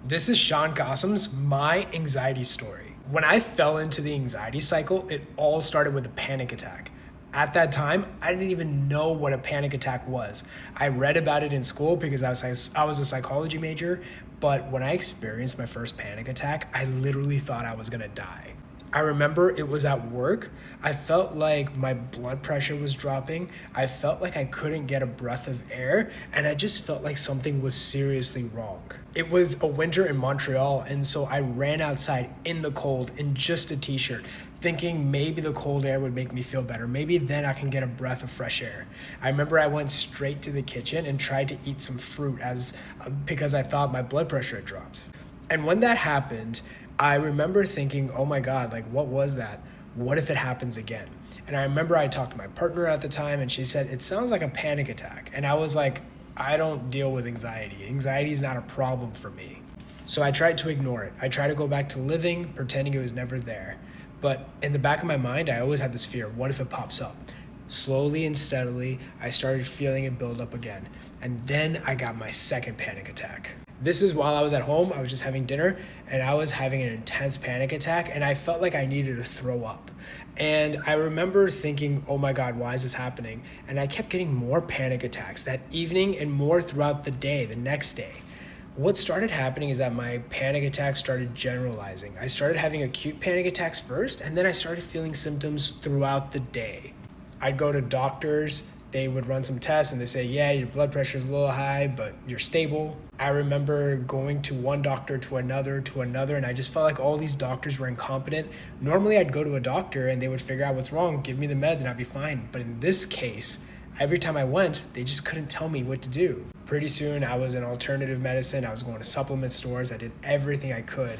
This is Shaan Kassam's My Anxiety Story. When I fell into the anxiety cycle, it all started with a panic attack. At that time, I didn't even know what a panic attack was. I read about it in school because I was a psychology major, but when I experienced my first panic attack, I literally thought I was gonna die. I remember it was at work. I felt like my blood pressure was dropping. I felt like I couldn't get a breath of air, and I just felt like something was seriously wrong. It was a winter in Montreal, and so I ran outside in the cold in just a t shirt, thinking maybe the cold air would make me feel better. Maybe then I can get a breath of fresh air. I remember I went straight to the kitchen and tried to eat some fruit because I thought my blood pressure had dropped. And when that happened, I remember thinking, oh my God, like what was that? What if it happens again? And I remember I talked to my partner at the time and she said, it sounds like a panic attack. And I was like, I don't deal with anxiety. Anxiety is not a problem for me. So I tried to ignore it. I tried to go back to living, pretending it was never there. But in the back of my mind, I always had this fear, what if it pops up? Slowly and steadily, I started feeling it build up again. And then I got my second panic attack. This is while I was at home, I was just having dinner and I was having an intense panic attack and I felt like I needed to throw up. And I remember thinking, oh my God, why is this happening? And I kept getting more panic attacks that evening and more throughout the day, the next day. What started happening is that my panic attacks started generalizing. I started having acute panic attacks first, and then I started feeling symptoms throughout the day. I'd go to doctors, they would run some tests and they say, yeah, your blood pressure is a little high, but you're stable. I remember going to one doctor to another, and I just felt like all these doctors were incompetent. Normally I'd go to a doctor and they would figure out what's wrong, give me the meds and I'd be fine. But in this case, every time I went, they just couldn't tell me what to do. Pretty soon I was in alternative medicine, I was going to supplement stores, I did everything I could.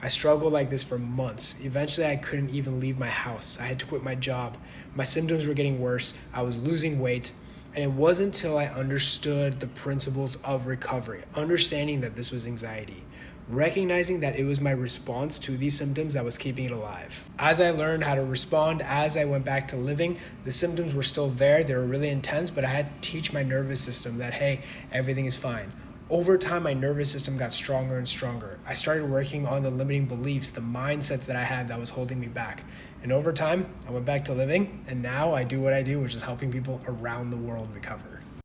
I struggled like this for months. Eventually, I couldn't even leave my house. I had to quit my job. My symptoms were getting worse. I was losing weight. And it wasn't until I understood the principles of recovery, understanding that this was anxiety, recognizing that it was my response to these symptoms that was keeping it alive. As I learned how to respond, as I went back to living, the symptoms were still there. They were really intense, but I had to teach my nervous system that, hey, everything is fine. Over time, my nervous system got stronger and stronger. I started working on the limiting beliefs, the mindsets that I had that was holding me back. And over time, I went back to living, and now I do what I do, which is helping people around the world recover.